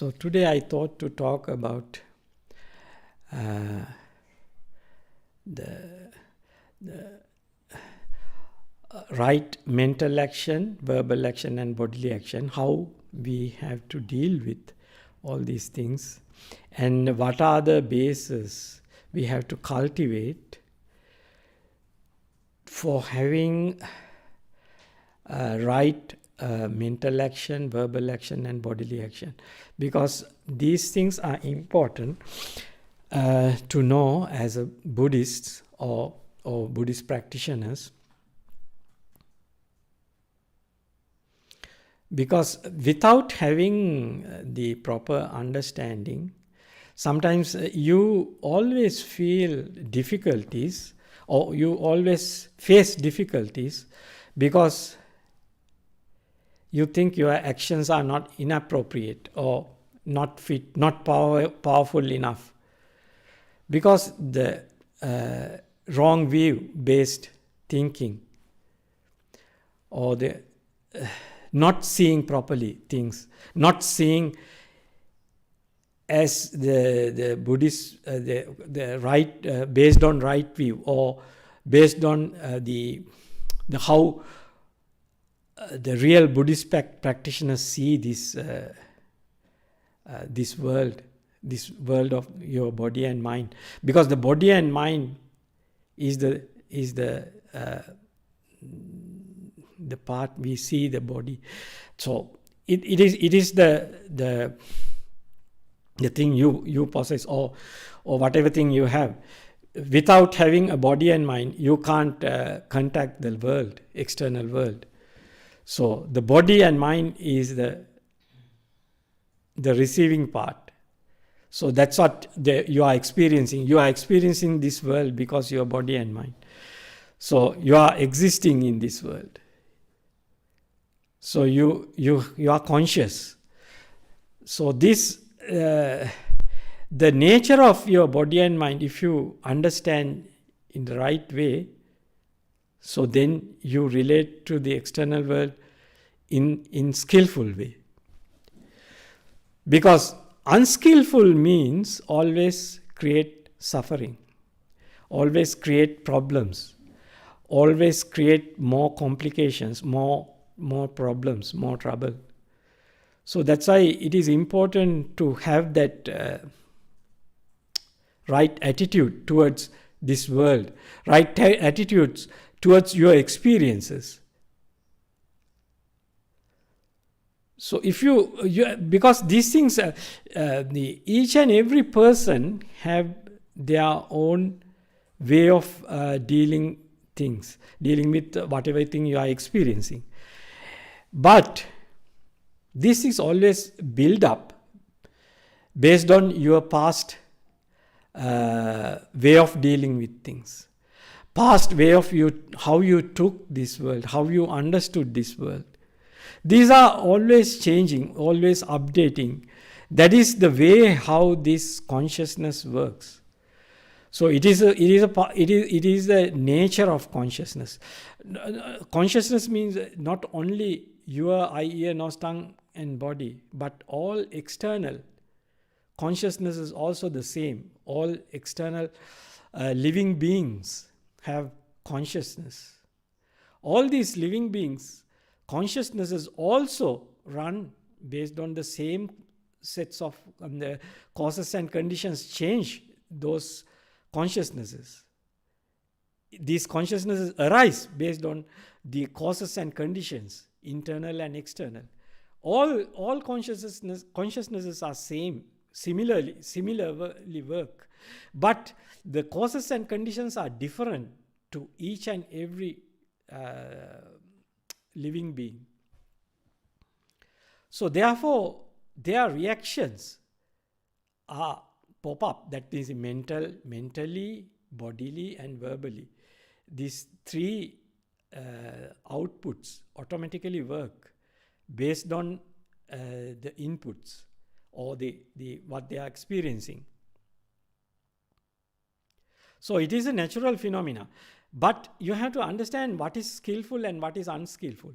So today I thought to talk about the right mental action, verbal action and bodily action, how we have to deal with all these things, and what are the bases we have to cultivate for having right mental action, verbal action and bodily action. Because these things are important to know as a Buddhist or Buddhist practitioners. Because without having the proper understanding, sometimes you always feel difficulties or you always face difficulties because you think your actions are not inappropriate or not fit, not powerful enough. Because the wrong view-based thinking or the not seeing properly things, not seeing as the Buddhist, the right, based on right view or based on the how the real Buddhist practitioners see this this world of your body and mind. Because the body and mind is the part we see the body. So it is the thing you possess or whatever thing you have. Without having a body and mind, you can't contact the world, external world. So the body and mind is the receiving part. So that's what you are experiencing. You are experiencing this world because your body and mind. So you are existing in this world. So you are conscious. So this the nature of your body and mind, if you understand in the right way, so then you relate to the external world in skillful way. Because unskillful means always create suffering, always create problems, always create more complications, more problems, more trouble. So that's why it is important to have that right attitude towards this world, right attitudes towards your experiences. So if you because these things, each and every person have their own way of dealing with whatever thing you are experiencing. But this is always built up based on your past way of dealing with things, past way of how you took this world, how you understood this world. These are always changing, always updating. That is the way how this consciousness works. So it is the nature of consciousness. Consciousness means not only your eye, ear, nose, tongue and body, but all external. Consciousness is also the same. All external living beings have consciousness. All these living beings, consciousnesses also run based on the same sets of the causes and conditions change those consciousnesses. These consciousnesses arise based on the causes and conditions, internal and external. All consciousnesses are similarly work, but the causes and conditions are different to each and every living being. So therefore, their reactions are pop up. That is mentally, bodily, and verbally. These three outputs automatically work based on the inputs or the what they are experiencing. So it is a natural phenomena. But you have to understand what is skillful and what is unskillful.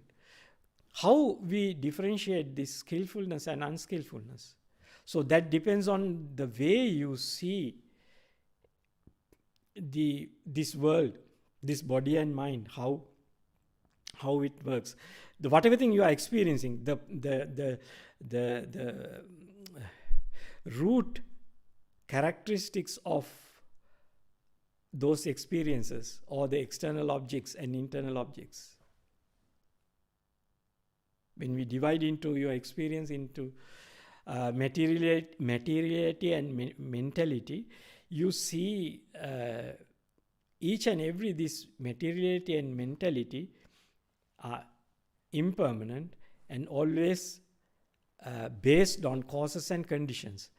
How we differentiate this skillfulness and unskillfulness. So that depends on the way you see this world, this body and mind, how it works. Whatever thing you are experiencing, the root characteristics of those experiences, or the external objects and internal objects. When we divide into your experience into materiality and mentality, you see each and every this materiality and mentality are impermanent and always based on causes and conditions.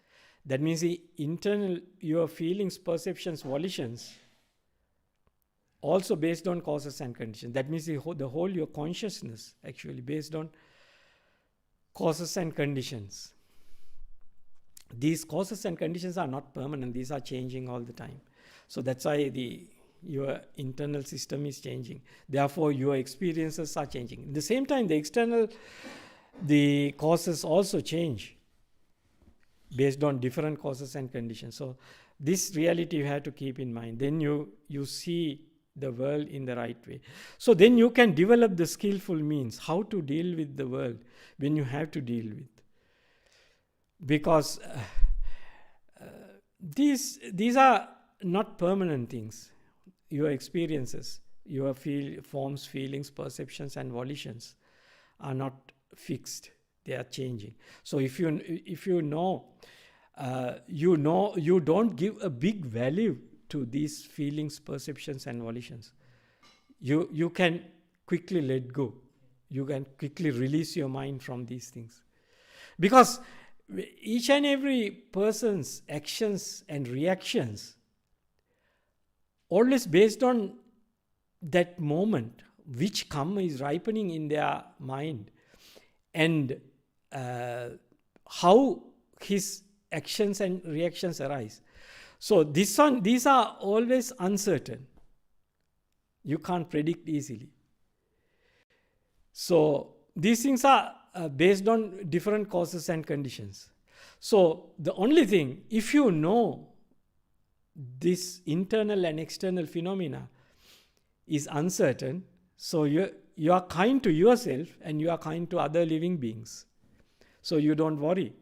That means the internal, your feelings, perceptions, volitions, also based on causes and conditions. That means the whole your consciousness actually based on causes and conditions. These causes and conditions are not permanent. These are changing all the time. So that's why your internal system is changing. Therefore, your experiences are changing. At the same time, the causes also change based on different causes and conditions. So this reality you have to keep in mind. Then you see the world in the right way. So then you can develop the skillful means how to deal with the world when you have to deal with. Because these are not permanent things. Your experiences, your forms, feelings, perceptions, and volitions are not fixed. They are changing. So if you know, you don't give a big value to these feelings, perceptions, and volitions. You can quickly let go. You can quickly release your mind from these things. Because each and every person's actions and reactions always based on that moment, which karma is ripening in their mind, and how his actions and reactions arise. So these are always uncertain. You can't predict easily. So these things are based on different causes and conditions. So the only thing, if you know this internal and external phenomena is uncertain, so you are kind to yourself and you are kind to other living beings. So you don't worry.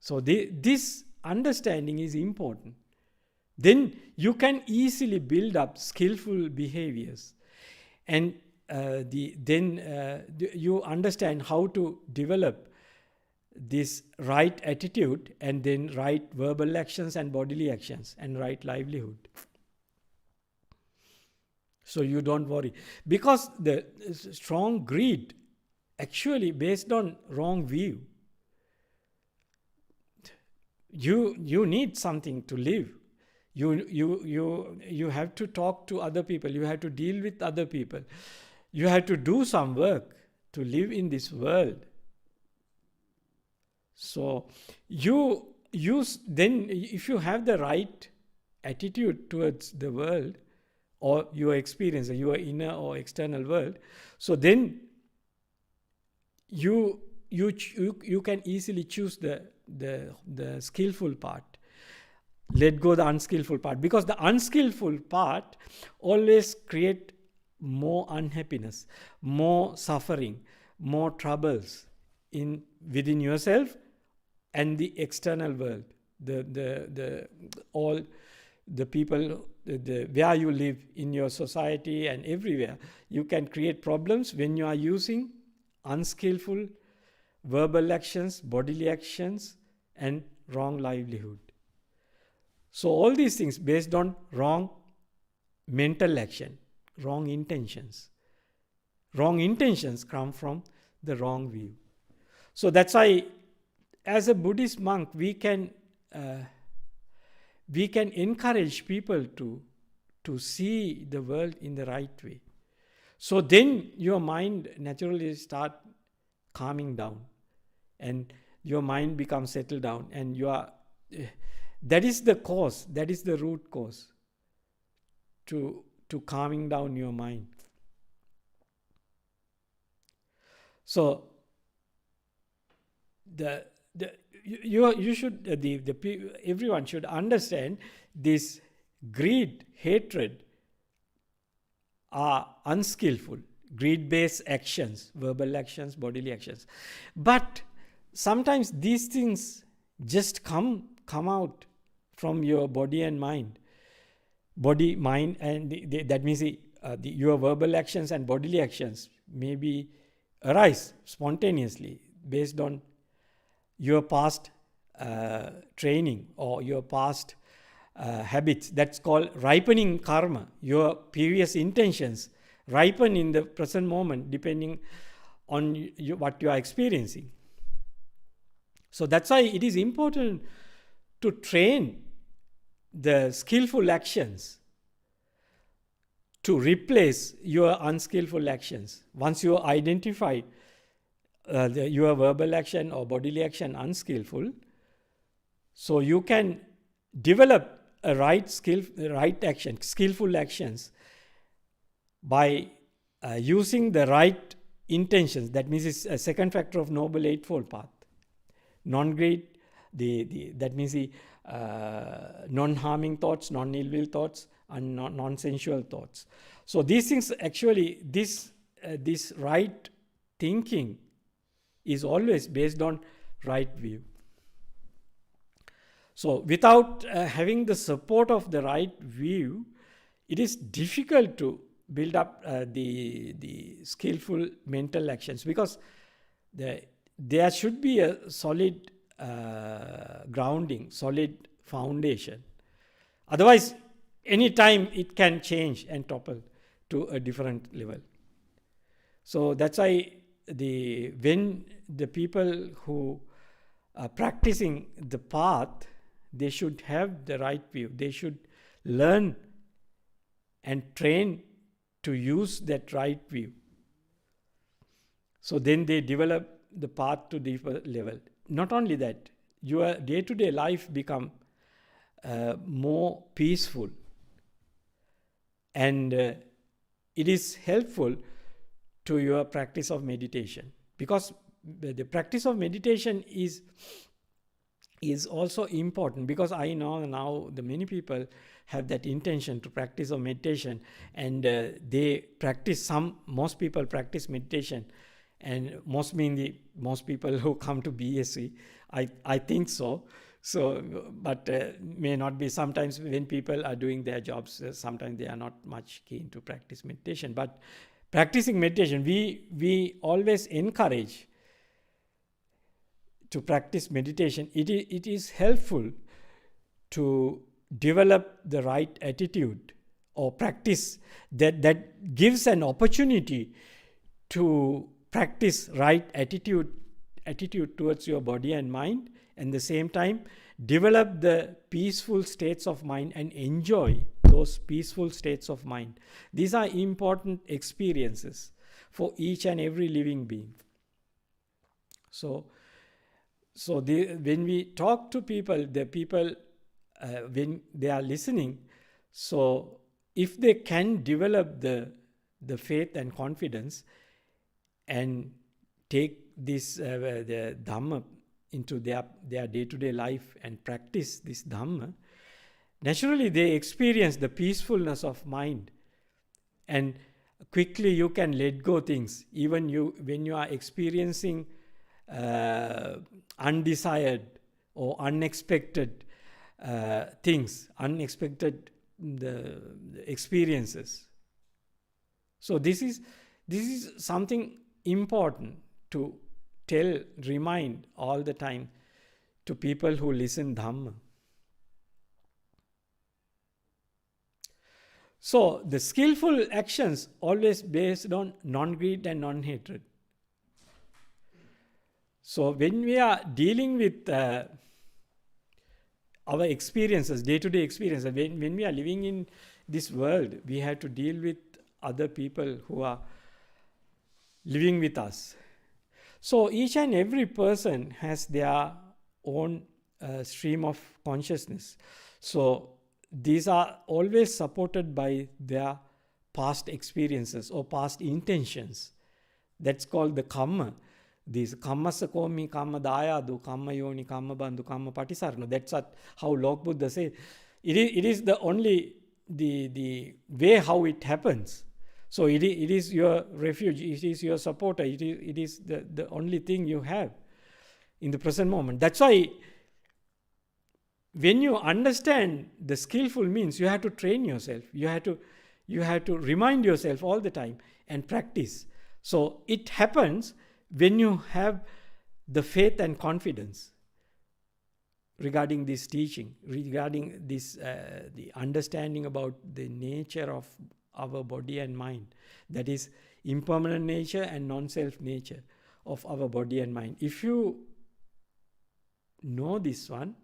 So this understanding is important. Then you can easily build up skillful behaviors, and you understand how to develop this right attitude, and then right verbal actions and bodily actions, and right livelihood. So you don't worry. Because the strong greed actually based on wrong view. You need something to live. You have to talk to other people. You have to deal with other people. You have to do some work to live in this world. So then if you have the right attitude towards the world or your experience, your inner or external world, so then you can easily choose the skillful part. Let go the unskillful part, because the unskillful part always create more unhappiness, more suffering, more troubles within yourself and the external world, all the people, where you live in your society and everywhere. You can create problems when you are using unskillful verbal actions, bodily actions, and wrong livelihood. So all these things based on wrong mental action, wrong intentions. Wrong intentions come from the wrong view. So that's why, as a Buddhist monk, we can encourage people to see the world in the right way. So then your mind naturally start calming down, and your mind becomes settled down, and that is the cause, that is the root cause to calming down your mind. So you should everyone should understand this greed, hatred are unskillful, greed-based actions, verbal actions, bodily actions. But sometimes these things just come out from your body and mind. Body, mind, and that means your verbal actions and bodily actions maybe arise spontaneously based on your past training or your past habits. That's called ripening karma. Your previous intentions ripen in the present moment depending on what you are experiencing. So that's why it is important to train the skillful actions to replace your unskillful actions. Once you identify your verbal action or bodily action unskillful, so you can develop a skillful actions by using the right intentions. That means it's a second factor of Noble Eightfold Path. Non-greed, that means the non-harming thoughts, non-ill will thoughts, and non-sensual thoughts. So these things actually, this right thinking is always based on right view. So without having the support of the right view, it is difficult to build up the skillful mental actions, because there should be a solid grounding, solid foundation. Otherwise, any time it can change and topple to a different level. So that's why when the people who are practicing the path, they should have the right view. They should learn and train to use that right view. So then they develop the path to deeper level. Not only that, your day-to-day life become more peaceful, and it is helpful to your practice of meditation, because the practice of meditation is also important, because I know now the many people have that intention to practice of meditation, and most people practice meditation, and most people who come to BSV, I think so. So, but may not be. Sometimes when people are doing their jobs, sometimes they are not much keen to practice meditation. But practicing meditation, we always encourage to practice meditation. It is helpful to develop the right attitude or practice that gives an opportunity to practice right attitude towards your body and mind, and at the same time develop the peaceful states of mind and enjoy those peaceful states of mind. These are important experiences for each and every living being. So when we talk to people, when they are listening, so if they can develop the faith and confidence and take this the Dhamma into their day-to-day life and practice this Dhamma, naturally they experience the peacefulness of mind, and quickly you can let go things. Even when you are experiencing undesired or unexpected things, unexpected the experiences. So this is something important to remind all the time to people who listen Dhamma. So the skillful actions always based on non-greed and non-hatred. So when we are dealing with our experiences, day-to-day experiences, when we are living in this world, we have to deal with other people who are living with us. So each and every person has their own stream of consciousness. So these are always supported by their past experiences or past intentions. That's called the karma. These kammasa komi, kamma dayadu, kamma yoni, kamma bandhu, kamma patisarno. That's how Lok Buddha said. It is the only the way how it happens. So it is your refuge, it is your supporter, it is the only thing you have in the present moment. That's why when you understand the skillful means, you have to train yourself. You have to remind yourself all the time and practice. So it happens when you have the faith and confidence regarding this teaching, regarding this the understanding about the nature of our body and mind, that is impermanent nature and non-self nature of our body and mind. If you know this one,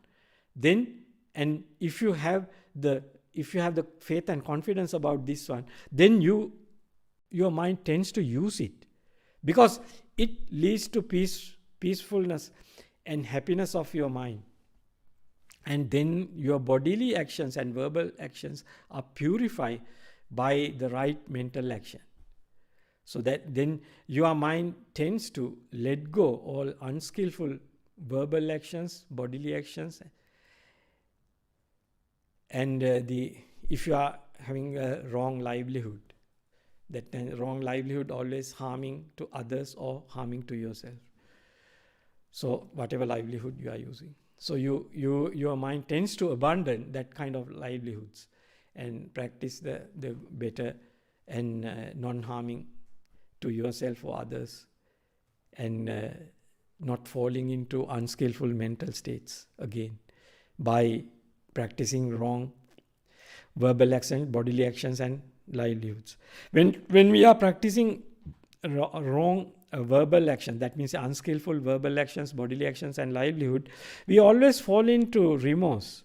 then, and if you have the faith and confidence about this one, then your mind tends to use it, because it leads to peacefulness and happiness of your mind. And then your bodily actions and verbal actions are purified by the right mental action. So that then your mind tends to let go all unskillful verbal actions, bodily actions. And if you are having a wrong livelihood, that wrong livelihood always harming to others or harming to yourself. So whatever livelihood you are using. So your mind tends to abandon that kind of livelihoods and practice the better and non-harming to yourself or others, and not falling into unskillful mental states again by practicing wrong verbal actions, bodily actions and livelihoods. When we are practicing wrong verbal action, that means unskillful verbal actions, bodily actions and livelihood, we always fall into remorse.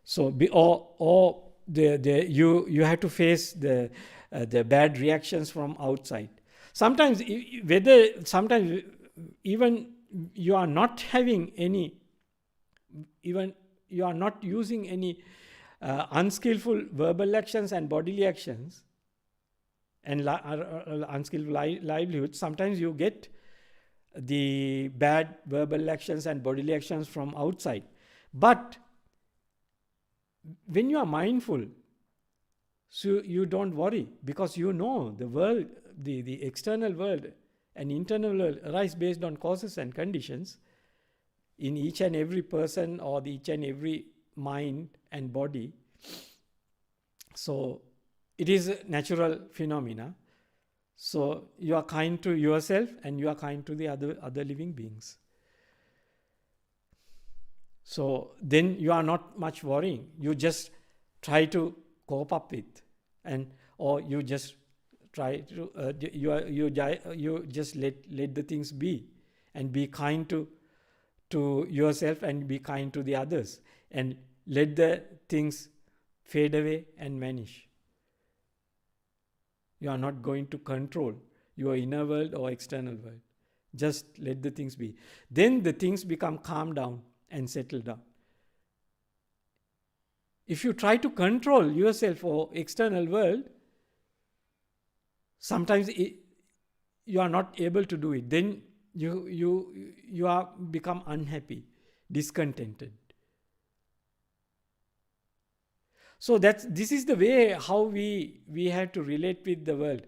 So you have to face the bad reactions from outside. Sometimes even you are not having any, even you are not using any unskillful verbal actions and bodily actions and unskillful livelihood, sometimes you get the bad verbal actions and bodily actions from outside. But when you are mindful, so you don't worry, because you know the world, the external world and internal world arise based on causes and conditions in each and every person or each and every mind and body. So it is a natural phenomena. So you are kind to yourself and you are kind to the other living beings. So then you are not much worrying. You just try to cope up with, or you just try to you just let the things be, and be kind to yourself and be kind to the others, and let the things fade away and vanish. You are not going to control your inner world or external world. Just let the things be. Then the things become calm down and settle down. If you try to control yourself or external world, sometimes you are not able to do it. Then you are become unhappy, discontented. So this is the way how we have to relate with the world.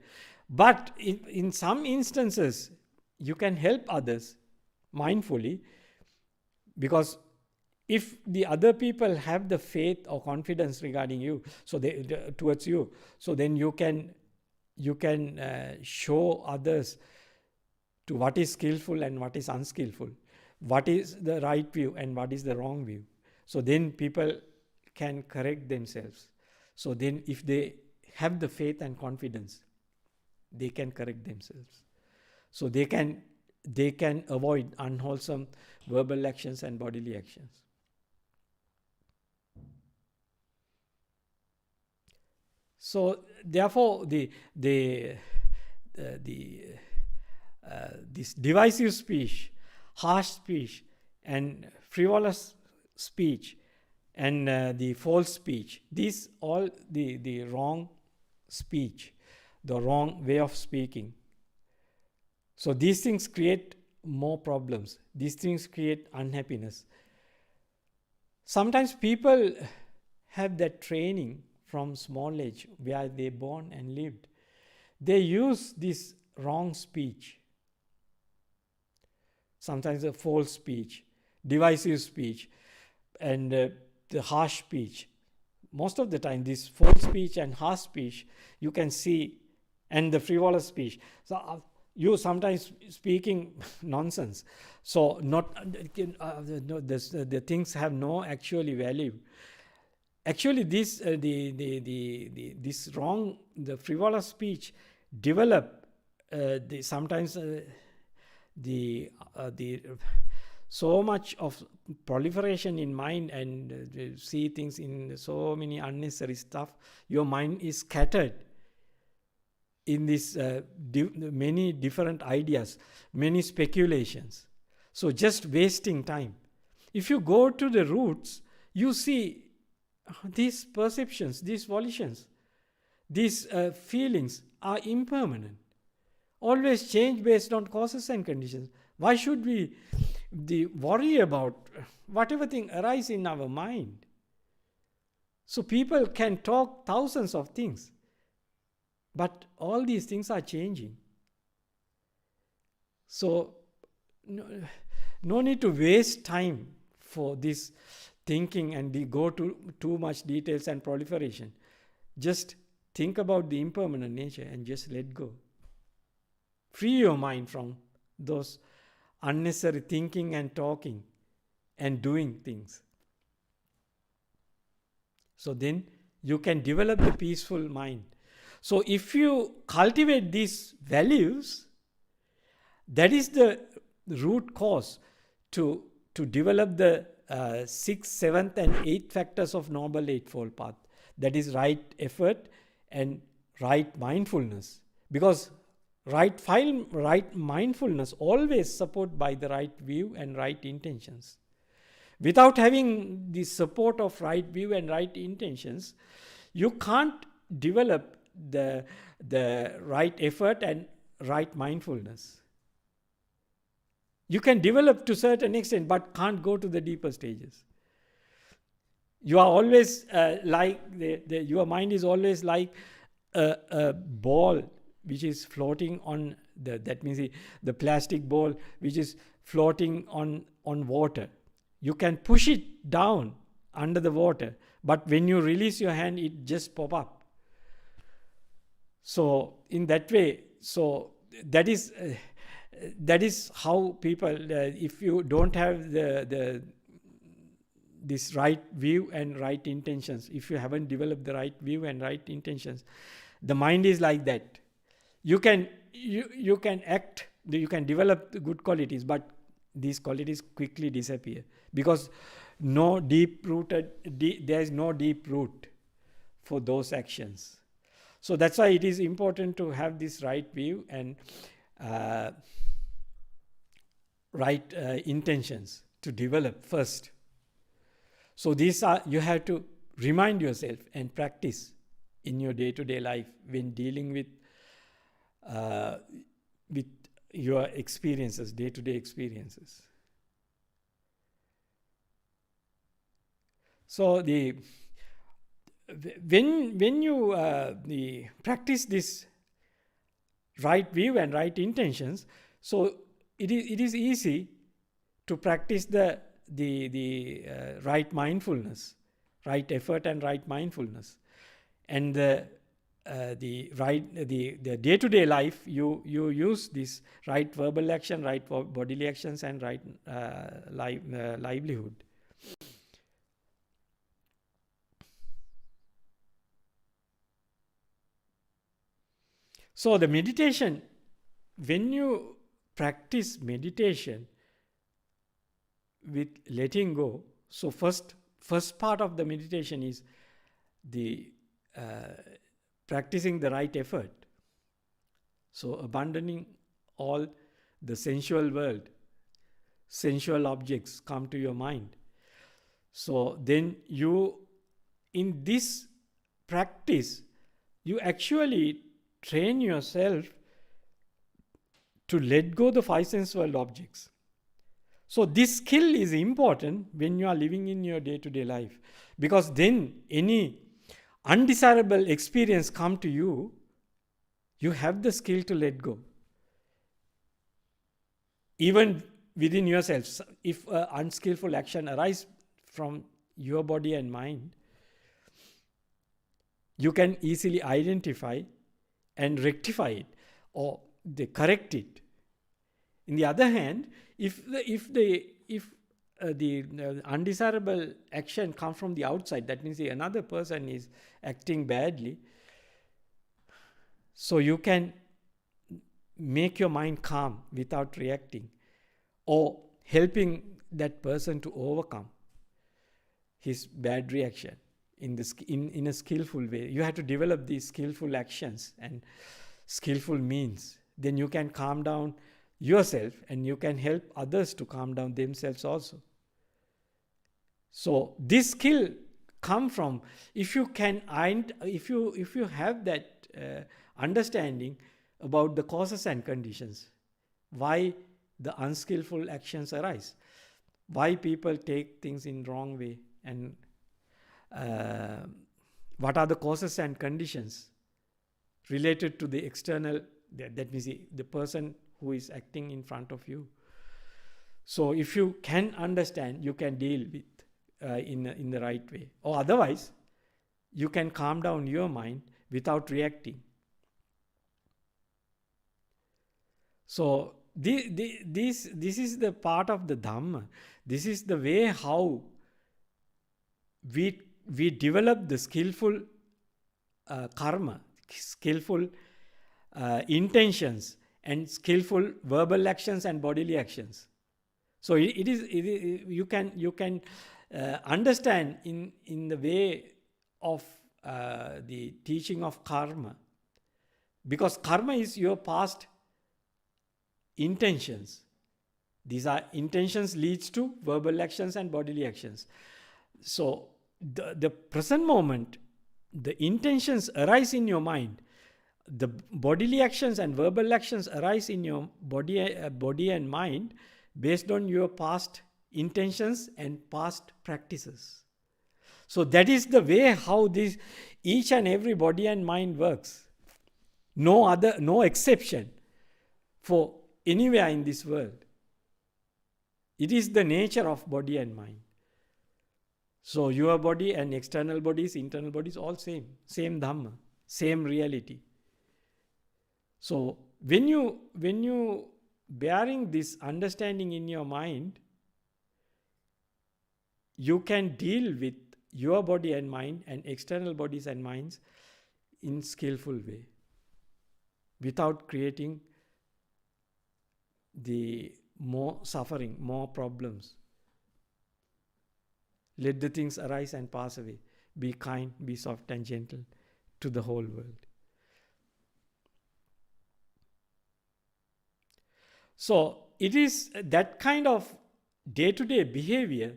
But in some instances, you can help others mindfully, because if the other people have the faith or confidence regarding you, so towards you, so then you can show others to what is skillful and what is unskillful, what is the right view and what is the wrong view. So then people can correct themselves. So then if they have the faith and confidence, they can correct themselves. So they can avoid unwholesome verbal actions and bodily actions. So therefore this divisive speech, harsh speech and frivolous speech and the false speech, these all the wrong speech, the wrong way of speaking. So these things create more problems. These things create unhappiness. Sometimes people have that training from small age where they born and lived. They use this wrong speech, sometimes a false speech, divisive speech, and the harsh speech. Most of the time, this false speech and harsh speech you can see, and the frivolous speech. So you sometimes speaking nonsense. So not the things have no actually value. Actually, this this wrong, the frivolous speech develop sometimes the so much of proliferation in mind, and see things in so many unnecessary stuff. Your mind is scattered in this many different ideas, many speculations. So just wasting time. If you go to the roots, you see these perceptions, these volitions, these feelings are impermanent, always change based on causes and conditions. Why should we worry about whatever thing arises in our mind? So people can talk thousands of things, but all these things are changing. So no need to waste time for this thinking and go to too much details and proliferation. Just think about the impermanent nature and just let go. Free your mind from those unnecessary thinking and talking and doing things. So then you can develop the peaceful mind. So if you cultivate these values, that is the root cause to develop the 6th, 7th and 8th factors of Noble Eightfold Path. That is right effort and right mindfulness. Because right mindfulness always supported by the right view and right intentions. Without having the support of right view and right intentions, you can't develop the right effort and right mindfulness. You can develop to a certain extent, but can't go to the deeper stages. You are always your mind is always like a ball which is floating on that means the plastic ball which is floating on water. You can push it down under the water, but when you release your hand, it just pop up. So in that way, so that is how people, if you don't have this right view and right intentions, if you haven't developed the right view and right intentions, the mind is like that. You can act, you can develop the good qualities, but these qualities quickly disappear because there is no deep root for those actions. So that's why it is important to have this right view and right intentions to develop first. So these are, you have to remind yourself and practice in your day-to-day life when dealing with your experiences, day-to-day experiences. So when you practice this right view and right intentions, so it is easy to practice the right mindfulness, right effort and right mindfulness, and the day-to-day life you use this right verbal action, right bodily actions, and right livelihood. So the meditation, when you practice meditation with letting go, so first part of the meditation is the practicing the right effort. So abandoning all the sensual world, sensual objects come to your mind. So then in this practice, you actually train yourself to let go the five sense world objects. So this skill is important when you are living in your day-to-day life, because then any undesirable experience come to you, you have the skill to let go. Even within yourself, if unskillful action arises from your body and mind, you can easily identify and rectify it or correct it. On the other hand, if the undesirable action comes from the outside, that means another person is acting badly, so you can make your mind calm without reacting or helping that person to overcome his bad reaction in a skillful way. You have to develop these skillful actions and skillful means. Then you can calm down yourself and you can help others to calm down themselves also. So this skill come from, if you have that understanding about the causes and conditions, why the unskillful actions arise, why people take things in wrong way, and what are the causes and conditions related to the external, that means the person who is acting in front of you. So if you can understand, you can deal with in the right way, or otherwise you can calm down your mind without reacting. So this is the part of the Dhamma. This is the way how we develop the skillful karma, skillful intentions, and skillful verbal actions and bodily actions. So you can understand in the way of the teaching of karma, because karma is your past intentions. These are intentions leads to verbal actions and bodily actions. So the present moment, the intentions arise in your mind. The bodily actions and verbal actions arise in your body and mind based on your past intentions and past practices. So that is the way how this each and every body and mind works. No exception for anywhere in this world. It is the nature of body and mind. So your body and external bodies, internal bodies, all same Dhamma, same reality. So when you bearing this understanding in your mind, you can deal with your body and mind and external bodies and minds in skillful way, without creating the more suffering, more problems. Let the things arise and pass away. Be kind, be soft and gentle to the whole world. So it is that kind of day-to-day behavior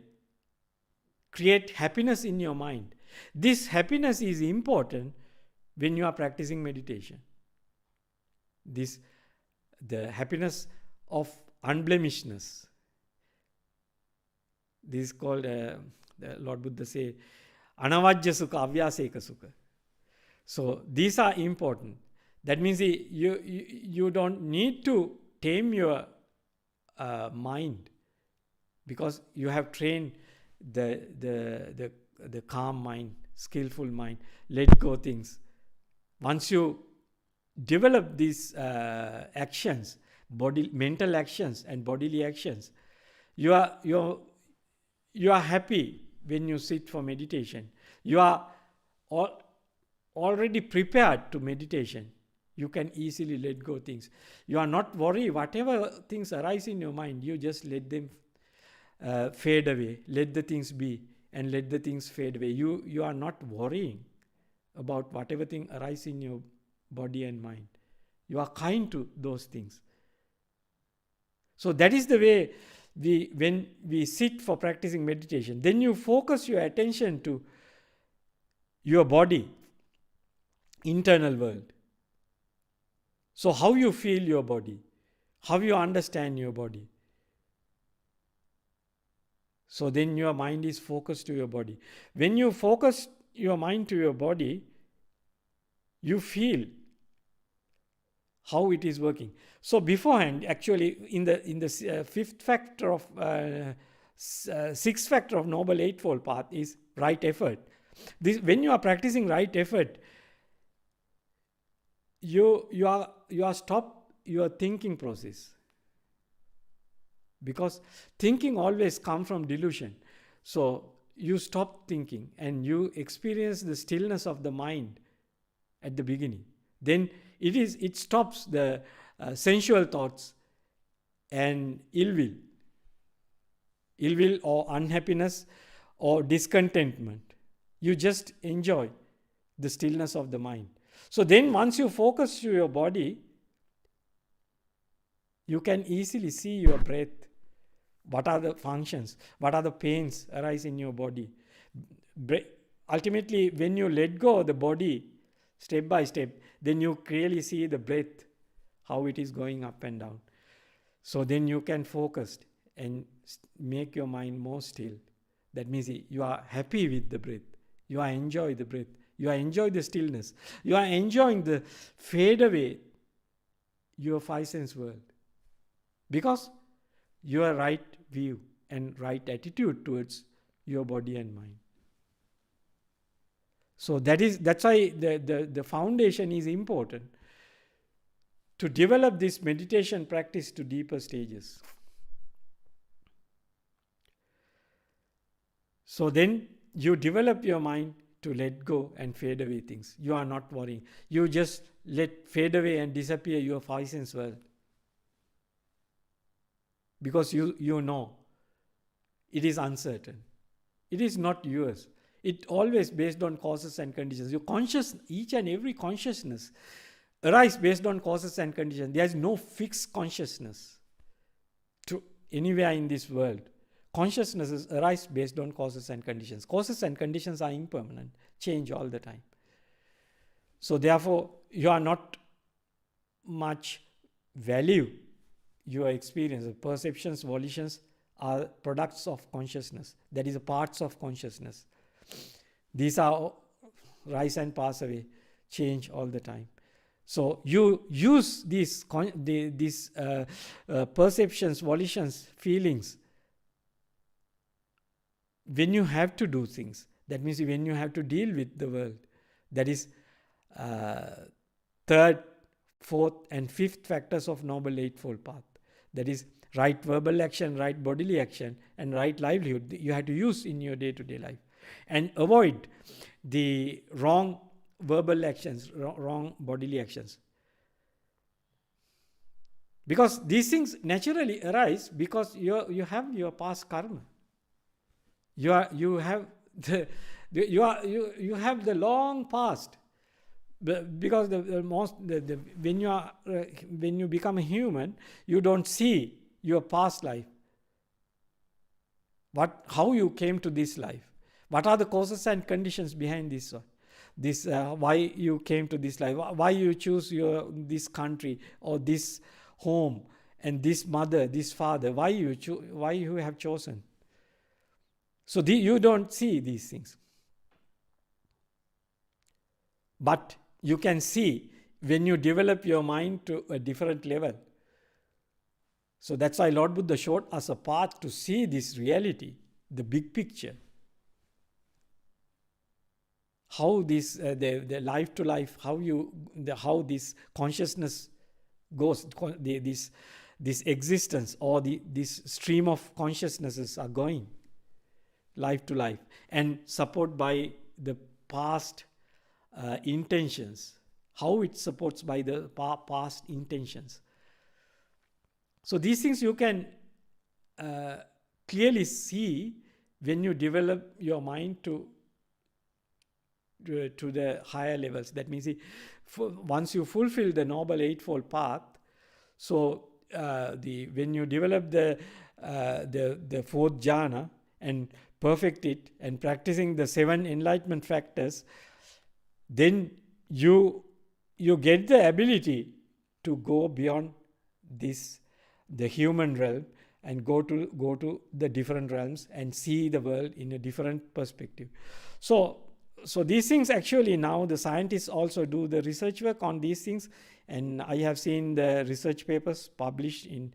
create happiness in your mind. This happiness is important when you are practicing meditation. The happiness of unblemishedness. This is called, the Lord Buddha say, anavajya sukha, avyaseka sukha. So these are important. That means you don't need to tame your mind, because you have trained the calm mind, skillful mind, let go things. Once you develop these actions, mental actions and bodily actions, you are happy when you sit for meditation. You are already prepared to meditation. You can easily let go things. You are not worried. Whatever things arise in your mind, you just let them fade away. Let the things be and let the things fade away. You are not worrying about whatever thing arise in your body and mind. You are kind to those things. So that is the way when we sit for practicing meditation. Then you focus your attention to your body, internal world. So how you feel your body, how you understand your body. So then your mind is focused to your body. When you focus your mind to your body, you feel how it is working. So beforehand, actually, in the fifth factor of sixth factor of Noble Eightfold Path is right effort. When you are practicing right effort, you are stop your thinking process, because thinking always comes from delusion. So you stop thinking and you experience the stillness of the mind at the beginning. Then it stops the sensual thoughts and ill will or unhappiness or discontentment. You just enjoy the stillness of the mind. So then once you focus to your body, you can easily see your breath. What are the functions? What are the pains arise in your body? Ultimately, when you let go of the body step by step, then you clearly see the breath, how it is going up and down. So then you can focus and make your mind more still. That means you are happy with the breath. You are enjoying the breath. You are enjoying the stillness. You are enjoying the fade away your five sense world. Because your right view and right attitude towards your body and mind. So that's why the foundation is important to develop this meditation practice to deeper stages. So then you develop your mind to let go and fade away things. You are not worrying. You just let fade away and disappear your five sense world. Because you know it is uncertain. It is not yours. It always based on causes and conditions. Your each and every consciousness arises based on causes and conditions. There is no fixed consciousness to anywhere in this world. Consciousnesses arise based on causes and conditions. Causes and conditions are impermanent, change all the time. So therefore, you are not much value your experience. Perceptions, volitions are products of consciousness. That is, parts of consciousness. These are rise and pass away, change all the time. So you use these perceptions, volitions, feelings when you have to do things. That means when you have to deal with the world. That is third, fourth and fifth factors of Noble Eightfold Path. That is right verbal action, right bodily action and right livelihood you have to use in your day-to-day life. And avoid the wrong verbal actions, wrong bodily actions. Because these things naturally arise because you have your past karma. You have the long past. Because when you become a human, you don't see your past life. How you came to this life. What are the causes and conditions behind this? Why you came to this life? Why you choose this country or this home and this mother, this father? Why you have chosen? So you don't see these things. But you can see when you develop your mind to a different level. So that's why Lord Buddha showed us a path to see this reality, the big picture. How this the life to life, how this consciousness goes, this existence or this stream of consciousnesses are going life to life, and support by the past intentions. How it supports by the past intentions. So these things you can clearly see when you develop your mind to the higher levels. That means once you fulfill the Noble Eightfold Path, so when you develop the fourth jhana and perfect it and practicing the 7 enlightenment factors, then you get the ability to go beyond this the human realm and go to the different realms and see the world in a different perspective. So these things, actually now the scientists also do the research work on these things, and I have seen the research papers published in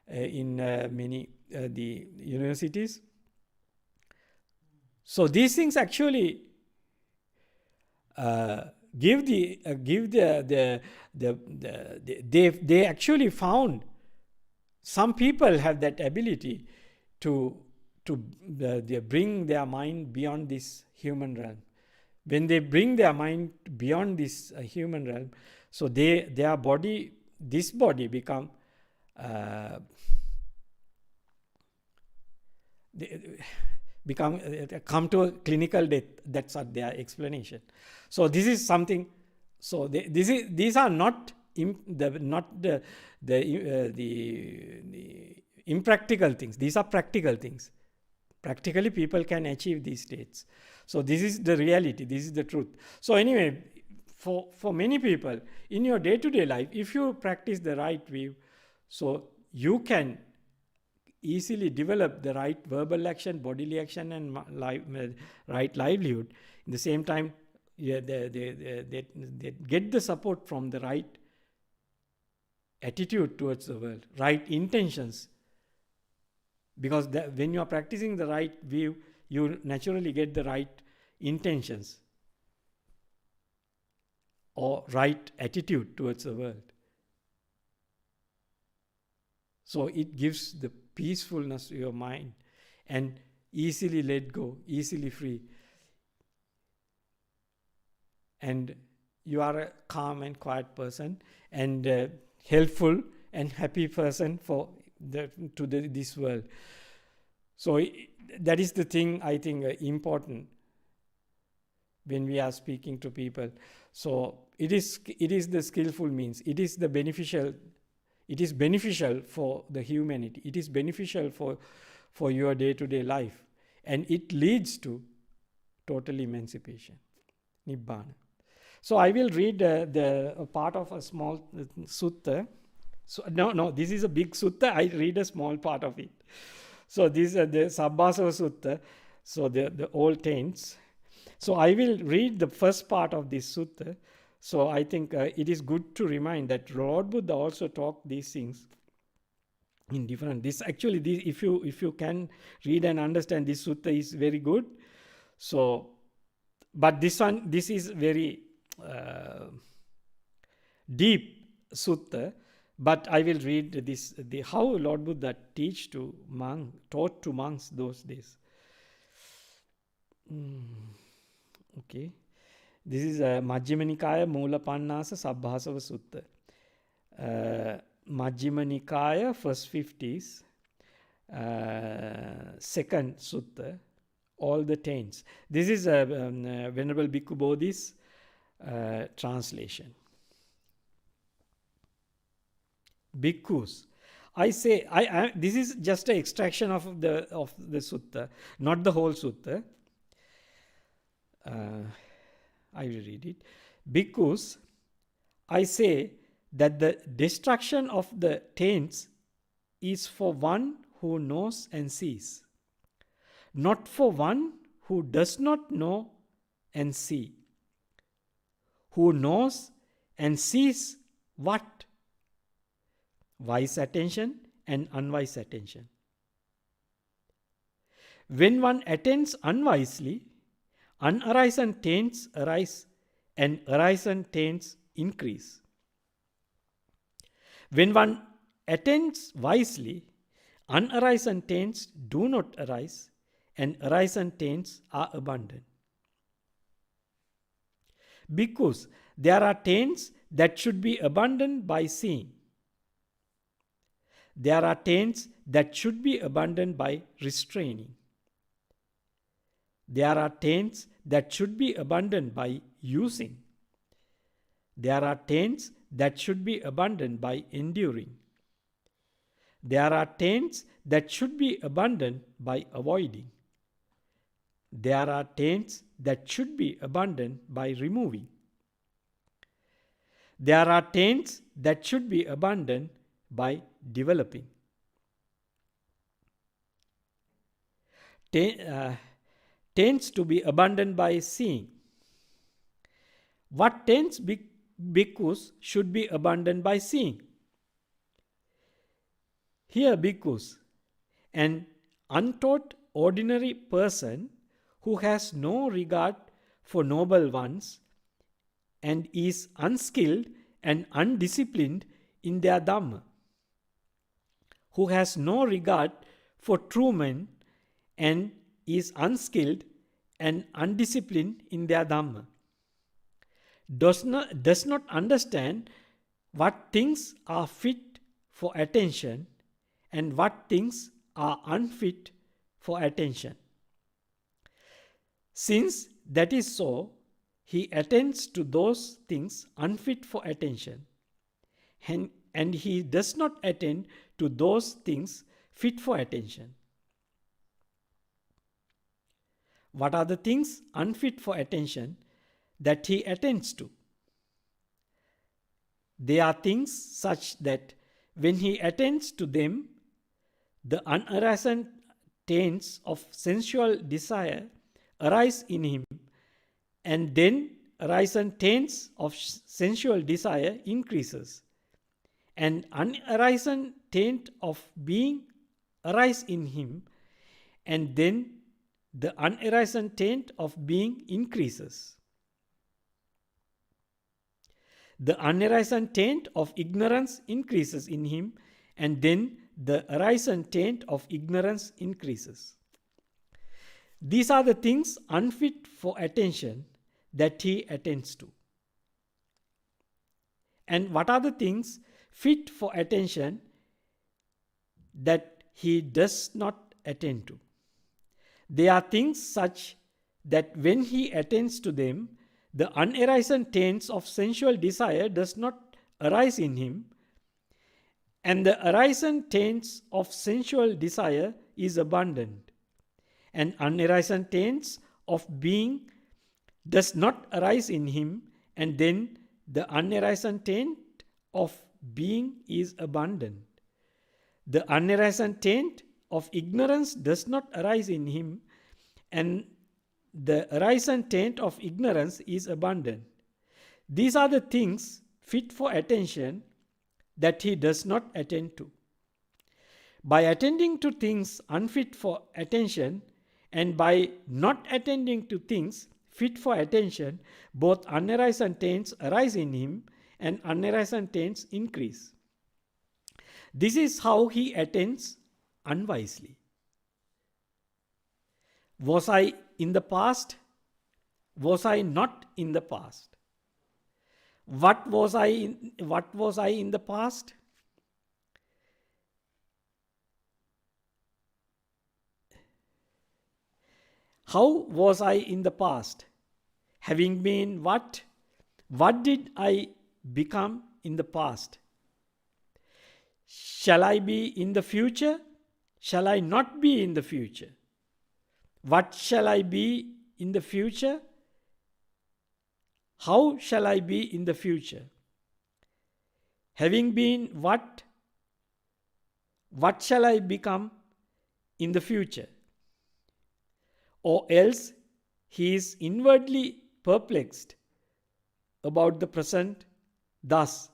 many the universities. So these things actually they actually found some people have that ability to bring their mind beyond this human realm. When they bring their mind beyond this human realm, so their body, this body become come to a clinical death. That's what their explanation. So this is something. So these are not the impractical things. These are practical things. Practically, people can achieve these states. So this is the reality. This is the truth. So anyway, for many people in your day-to-day life, if you practice the right view, so you can easily develop the right verbal action, bodily action, and right livelihood. In the same time, they get the support from the right attitude towards the world, right intentions. Because when you are practicing the right view, you naturally get the right intentions or right attitude towards the world. So it gives the peacefulness to your mind and easily let go, easily free. And you are a calm and quiet person and helpful and happy person to this world. So that is the thing, I think, important when we are speaking to people. So it is the skillful means. It is the beneficial. It is beneficial for the humanity. It is beneficial for your day-to-day life, and it leads to total emancipation, Nibbana. So I will read a part of a small sutta. So no, this is a big sutta. I read a small part of it. So these are the Sabbasava Sutta. So the old taints. So I will read the first part of this sutta. So I think it is good to remind that Lord Buddha also talked these things in different. This actually, if you can read and understand this sutta, is very good. So, but this is very deep sutta. But I will read this, how Lord Buddha taught to monks those days. Okay. This is Majjhima Nikaya Mula Pannasa Sabbhasava Sutta. Majjhima Nikaya, first 50s, second sutta, all the taints. This is Venerable Bhikkhu Bodhi's translation. Bhikkhus, I say, this is just an extraction of the sutta, not the whole sutta. I will read it. Bhikkhus, I say that the destruction of the taints is for one who knows and sees, not for one who does not know and see. Who knows and sees what? Wise attention and unwise attention. When one attends unwisely, unarisen taints arise and arisen taints increase. When one attends wisely, unarisen taints do not arise and arisen taints are abundant. Because there are taints that should be abundant by seeing. There are taints that should be abundant by restraining. There are taints that should be abundant by using. There are taints that should be abundant by enduring. There are taints that should be abundant by avoiding. There are taints that should be abundant by removing. There are taints that should be abundant by developing. Tends to be abundant by seeing. What tends bhikkhus should be abundant by seeing? Here, bhikkhus, an untaught ordinary person who has no regard for noble ones and is unskilled and undisciplined in their Dhamma, who has no regard for true men and is unskilled and undisciplined in their Dhamma, does not understand what things are fit for attention and what things are unfit for attention. Since that is so, he attends to those things unfit for attention, and he does not attend to those things fit for attention. What are the things unfit for attention that he attends to? They are things such that when he attends to them, the unarising taints of sensual desire arise in him, and then arising taints of sensual desire increases, and unarising taint of being arise in him, and then the unarising taint of being increases. The unarising taint of ignorance increases in him, and then the arising taint of ignorance increases. These are the things unfit for attention that he attends to. And what are the things fit for attention that he does not attend to? They are things such that when he attends to them, the unarising taints of sensual desire does not arise in him, and the arising taints of sensual desire is abundant, and unarising taints of being does not arise in him, and then the unarising taint of being is abundant. The unarising taint of ignorance does not arise in him, and the arising taint of ignorance is abundant. These are the things fit for attention that he does not attend to. By attending to things unfit for attention and by not attending to things fit for attention, both unarising taints arise in him and unarising taints increase. This is how he attends unwisely. Was I in the past? Was I not in the past? What was I in the past? How was I in the past? Having been what? What did I become in the past? Shall I be in the future? Shall I not be in the future? What shall I be in the future? How shall I be in the future? Having been what? What shall I become in the future? Or else he is inwardly perplexed about the present, thus,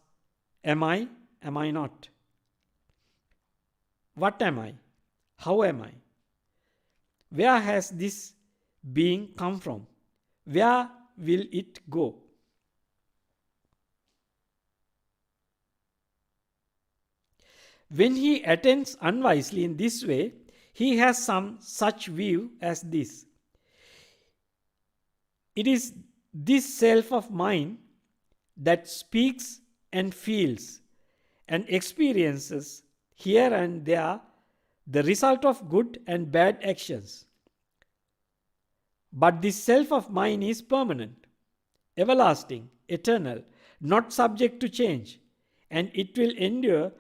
am I not? What am I? How am I? Where has this being come from? Where will it go? When he attends unwisely in this way, he has some such view as this. It is this self of mine that speaks and feels and experiences here and there the result of good and bad actions. But this self of mine is permanent, everlasting, eternal, not subject to change, and it will endure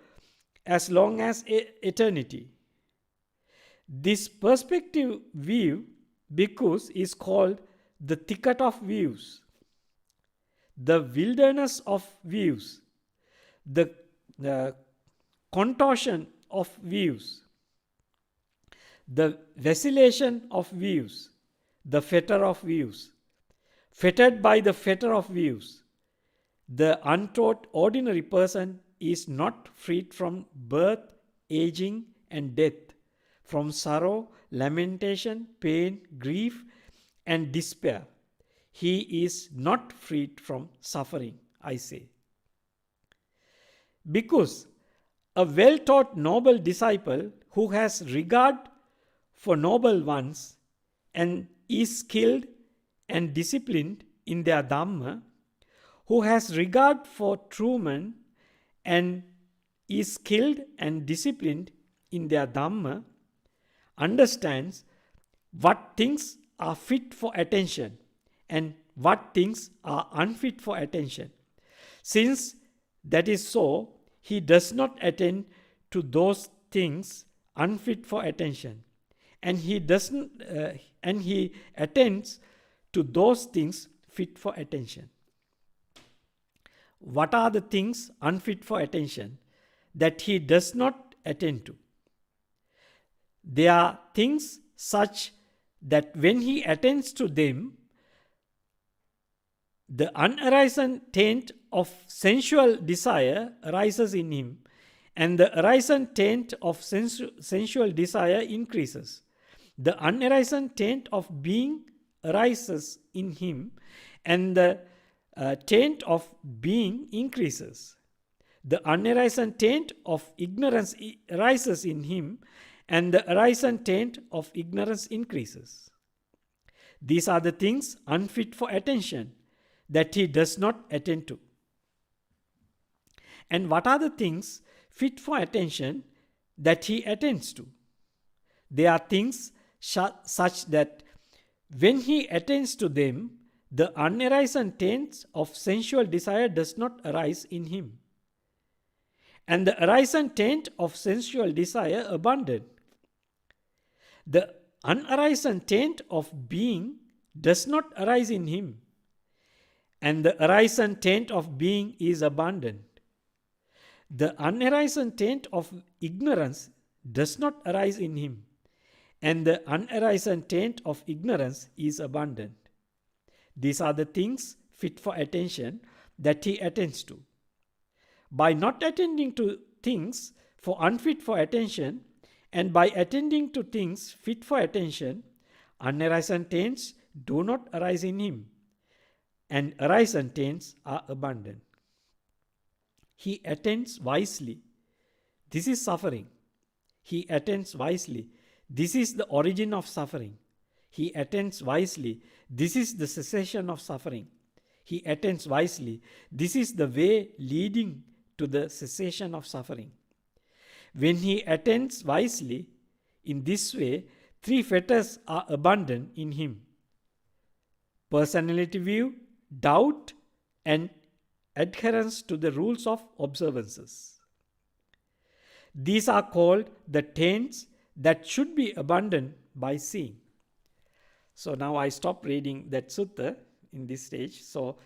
as long as eternity. This perspective view, bhikkhus, is called the thicket of views, the wilderness of views, the contortion of views, the vacillation of views, the fetter of views, fettered by the fetter of views. The untaught ordinary person is not freed from birth, aging, and death, from sorrow, lamentation, pain, grief, and despair. He is not freed from suffering, I say. Because a well-taught noble disciple who has regard for noble ones and is skilled and disciplined in their Dhamma, who has regard for true men and is skilled and disciplined in their Dhamma, understands what things are fit for attention and what things are unfit for attention. Since that is so, he does not attend to those things unfit for attention, and he attends to those things fit for attention. What are the things unfit for attention that he does not attend to? They are things such that when he attends to them, the unarisen taint of sensual desire arises in him, and the arisen taint of sensual desire increases. The unarisen taint of being arises in him, and the taint of being increases. The unarisen taint of ignorance arises in him, and the arisen taint of ignorance increases. These are the things unfit for attention that he does not attend to. And what are the things fit for attention that he attends to? They are things such that when he attends to them, the unarisen taint of sensual desire does not arise in him, and the arisen taint of sensual desire abandon. The unarisen taint of being does not arise in him, and the arisen taint of being is abandoned. The unarisen taint of ignorance does not arise in him, and the unarisen taint of ignorance is abandoned. These are the things fit for attention that he attends to. By not attending to things for unfit for attention, and by attending to things fit for attention, unarisen taints do not arise in him, and arisen taints are abandoned. He attends wisely. This is suffering. He attends wisely. This is the origin of suffering. He attends wisely. This is the cessation of suffering. He attends wisely. This is the way leading to the cessation of suffering. When he attends wisely, in this way, three fetters are abandoned in him: personality view, doubt, and adherence to the rules of observances. These are called the taints that should be abandoned by seeing. So now I stop reading that sutta in this stage. So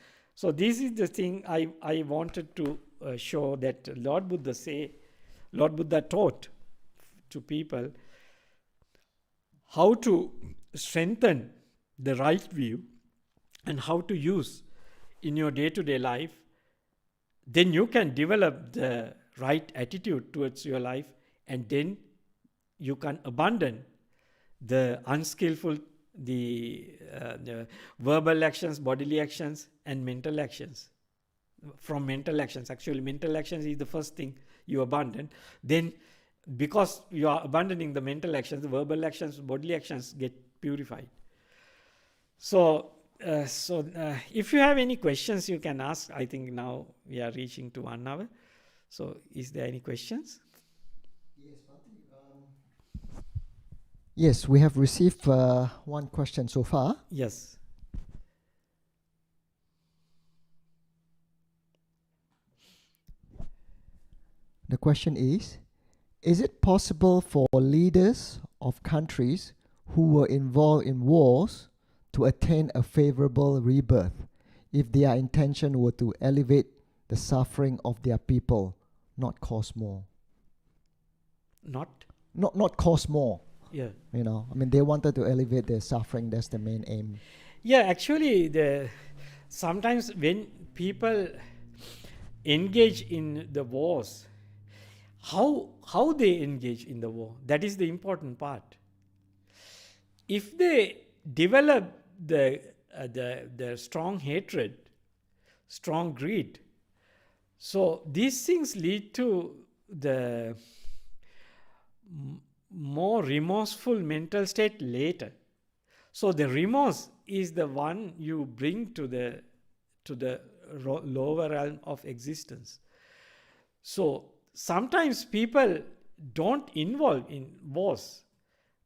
this is the thing I wanted to show, that Lord Buddha taught to people how to strengthen the right view and how to use in your day-to-day life. Then you can develop the right attitude towards your life, and then you can abandon the unskillful, the verbal actions, bodily actions, and mental actions. From mental actions, actually mental actions is the first thing you abandon. Then because you are abandoning the mental actions, the verbal actions, bodily actions get purified. So if you have any questions, you can ask. I think now we are reaching to 1 hour. So is there any questions? Yes, Bhante. Yes, we have received one question so far. Yes. The question is it possible for leaders of countries who were involved in wars to attain a favorable rebirth if their intention were to elevate the suffering of their people, not cause more? not cause more. Yeah. You know, I mean, they wanted to elevate their suffering. That's the main aim. Yeah, actually, sometimes when people engage in the wars, how they engage in the war, that is the important part. If they develop the strong hatred, strong greed, so these things lead to the more remorseful mental state later. So the remorse is the one you bring to the lower realm of existence. So sometimes people don't involve in wars,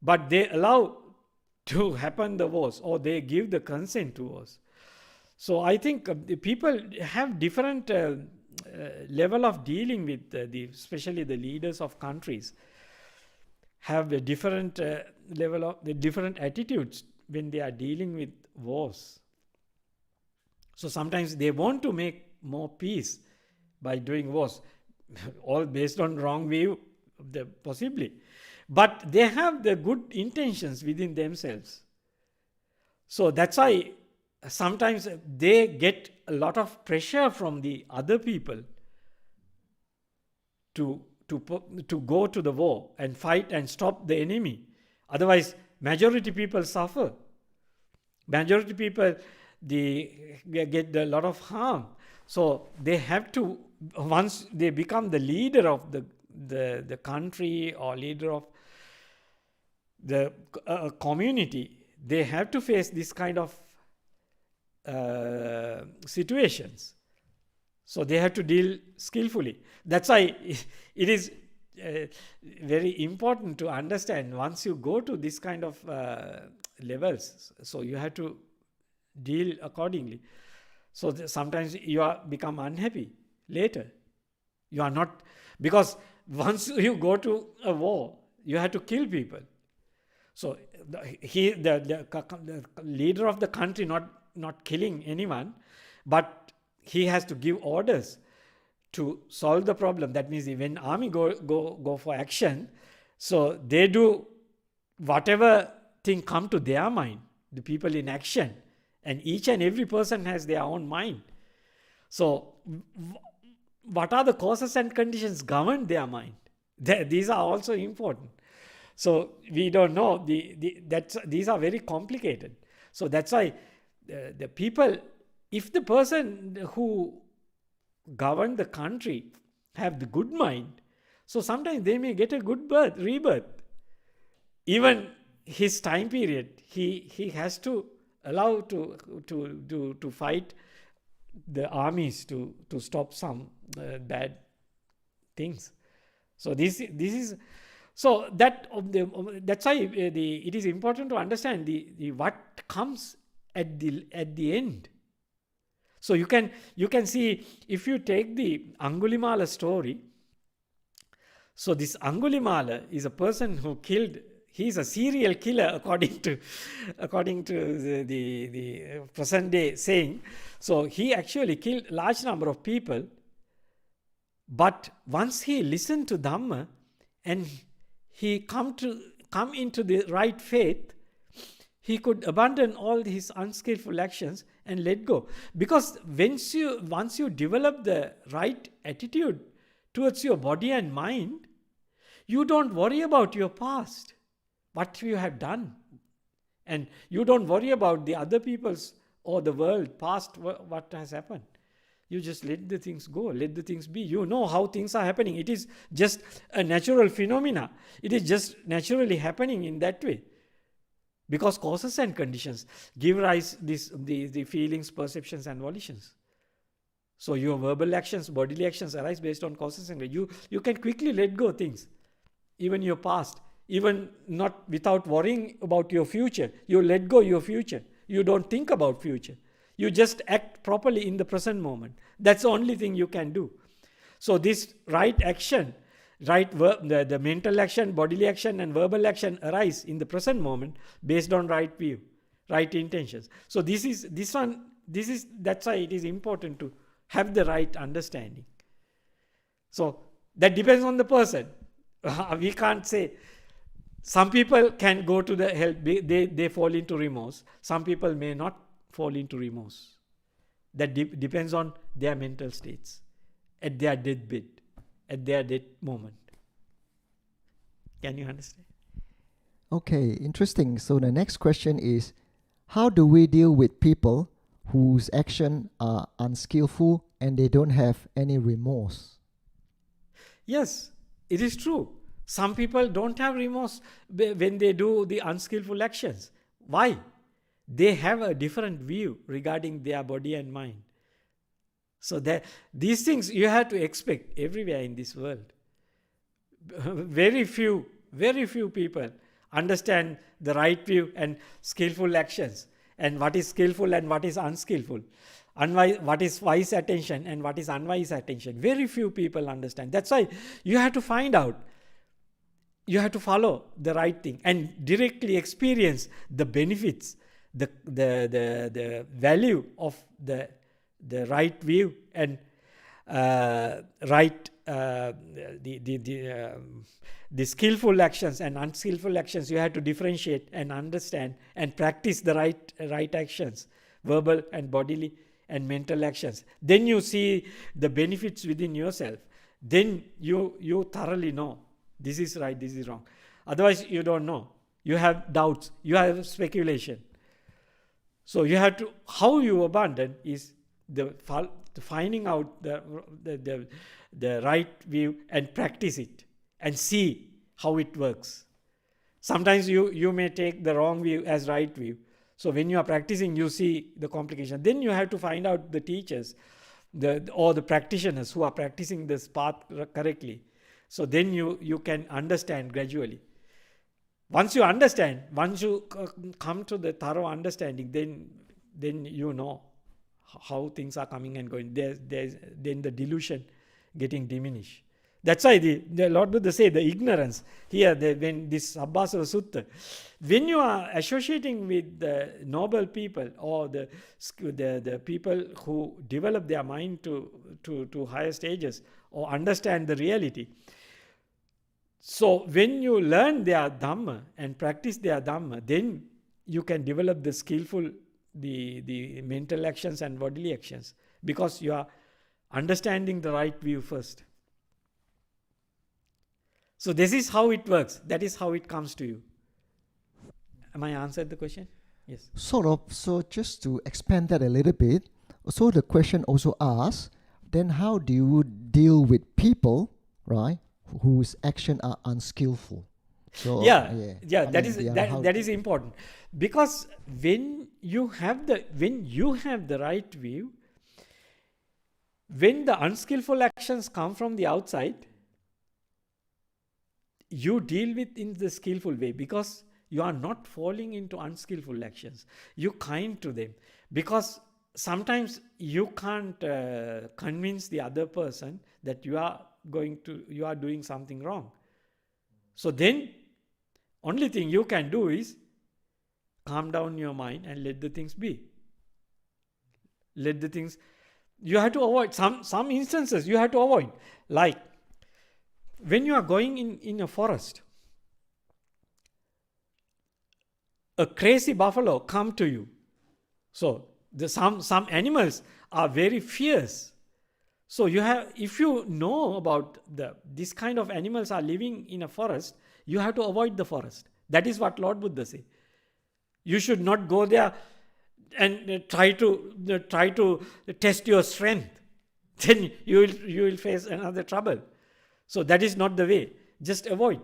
but they allow to happen the wars, or they give the consent to wars. So I think the people have different level of dealing with especially the leaders of countries have a different level of the different attitudes when they are dealing with wars. So sometimes they want to make more peace by doing wars, all based on wrong view, possibly. But they have the good intentions within themselves. So that's why sometimes they get a lot of pressure from the other people to go to the war and fight and stop the enemy. Otherwise, majority people suffer. Majority people, they get a lot of harm. So they have to, once they become the leader of the country or leader of the community, they have to face this kind of situations. So they have to deal skillfully. That's why it is very important to understand once you go to this kind of levels, so you have to deal accordingly. So sometimes you become unhappy later. You are not, because once you go to a war, you have to kill people. So the leader of the country not killing anyone, but he has to give orders to solve the problem. That means when army go for action, so they do whatever thing come to their mind, the people in action, and each and every person has their own mind. So what are the causes and conditions govern their mind? These are also important. So we don't know, these are very complicated. So that's why the people, if the person who govern the country have the good mind, so sometimes they may get a good rebirth. Even his time period, he has to allow to fight the armies to stop some bad things. So this is so that's why it is important to understand the what comes at the end. So you can see, if you take the Angulimala story. So this Angulimala is a person who killed. He is a serial killer according to the present day saying. So he actually killed large number of people. But once he listened to Dhamma and he come into the right faith, he could abandon all his unskillful actions and let go. Because once you develop the right attitude towards your body and mind, you don't worry about your past, what you have done. And you don't worry about the other people's or the world past, what has happened. You just let the things go, let the things be. You know how things are happening. It is just a natural phenomena. It is just naturally happening in that way. Because causes and conditions give rise the feelings, perceptions and volitions. So your verbal actions, bodily actions arise based on causes and conditions. You can quickly let go things, even your past, even not without worrying about your future. You let go your future. You don't think about future. You just act properly in the present moment. That's the only thing you can do. So this right action, the mental action, bodily action and verbal action arise in the present moment based on right view, right intentions. So that's why it is important to have the right understanding. So that depends on the person. We can't say. Some people can go to the hell, they fall into remorse. Some people may not fall into remorse. That depends on their mental states at their deathbed, at their death moment. Can you understand? Okay, interesting. So the next question is, how do we deal with people whose actions are unskillful and they don't have any remorse? Yes, it is true. Some people don't have remorse when they do the unskillful actions. Why? They have a different view regarding their body and mind. So these things you have to expect everywhere in this world. Very few people understand the right view and skillful actions, and what is skillful and what is unskillful, what is wise attention and what is unwise attention. Very few people understand. That's why you have to find out. You have to follow the right thing and directly experience the benefits, the value of the right view and the skillful actions and unskillful actions. You have to differentiate and understand and practice the right actions, verbal and bodily and mental actions. Then you see the benefits within yourself. Then you thoroughly know this is right, this is wrong. Otherwise you don't know. You have doubts, you have speculation. So you have to, how you abandon is the finding out the right view and practice it and see how it works. Sometimes you may take the wrong view as right view. So when you are practicing, you see the complication. Then you have to find out the teachers or the practitioners who are practicing this path correctly. So then you can understand gradually. Once you understand, once you come to the thorough understanding, then you know how things are coming and going. Then the delusion getting diminished. That's why the Lord Buddha say the ignorance here. When this Sabbasava Sutta, when you are associating with the noble people or the people who develop their mind to higher stages or understand the reality. So when you learn their Dhamma and practice their Dhamma, then you can develop the skillful, the mental actions and bodily actions, because you are understanding the right view first. So this is how it works. That is how it comes to you. Am I answered the question? Yes. Sort of. So just to expand that a little bit, so the question also asks, then how do you deal with people, right, whose actions are unskillful? So that is important, because when you have the right view, when the unskillful actions come from the outside, you deal with in the skillful way, because you are not falling into unskillful actions. You kind to them, because sometimes you can't convince the other person that you are doing something wrong. So then only thing you can do is calm down your mind and let the things be. Let the things, you have to avoid some instances you have to avoid, like when you are going in a forest, a crazy buffalo come to you. So some animals are very fierce. So if you know about this kind of animals are living in a forest, you have to avoid the forest. That is what Lord Buddha says. You should not go there and try to test your strength. Then you will face another trouble. So that is not the way. Just avoid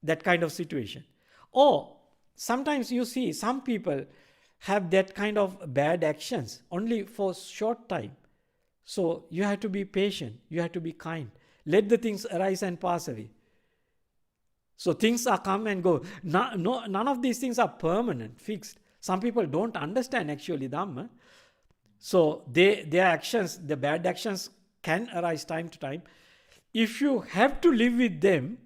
that kind of situation. Or sometimes you see some people have that kind of bad actions only for short time. So you have to be patient. You have to be kind. Let the things arise and pass away. So things are come and go. None of these things are permanent, fixed. Some people don't understand actually Dhamma. So their actions, the bad actions can arise time to time. If you have to live with them,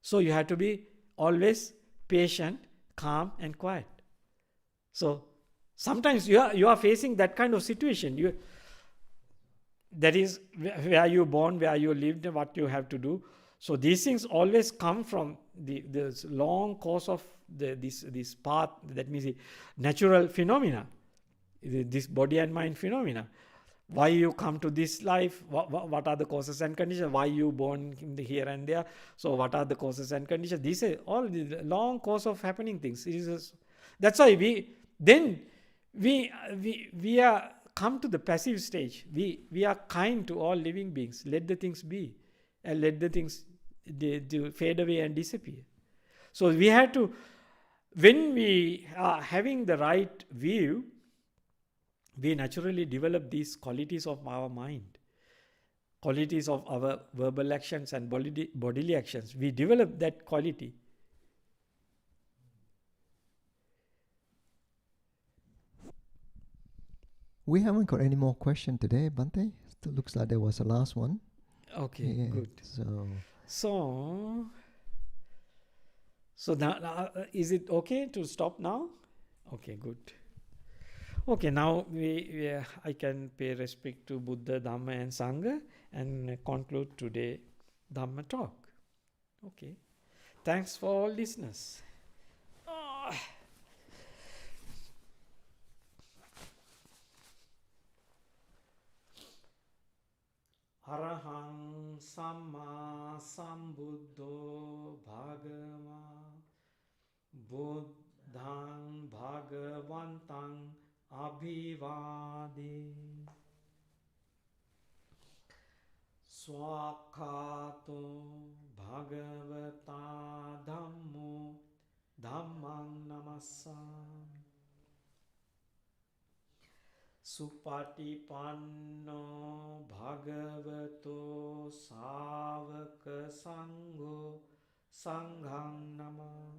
so you have to be always patient, calm and quiet. So sometimes you are facing that kind of situation. That is where you born, where you lived, what you have to do. So these things always come from this long course of this path, that means the natural phenomena, this body and mind phenomena. Why you come to this life, what are the causes and conditions, why you born in the here and there, so what are the causes and conditions. These are all the long course of happening things. That's why we are come to the passive stage. We are kind to all living beings. Let the things be, and let the things they fade away and disappear. So we have to, when we are having the right view, we naturally develop these qualities of our mind, qualities of our verbal actions and bodily actions. We develop that quality. We haven't got any more question today, Bhante. Still looks like there was a last one. Okay, Yeah, good. So now, is it okay to stop now? Okay, good. Okay, now I can pay respect to Buddha, Dhamma and Sangha and conclude today Dhamma talk. Okay. Thanks for all listeners. Arahang Samma Sambuddho Bhagava Buddhang Bhagavantang Abhivade Swakato Bhagavata Dhammo Dhammang Namassami Supatipanno Bhagavato Savaka Sangho Sanghang Namah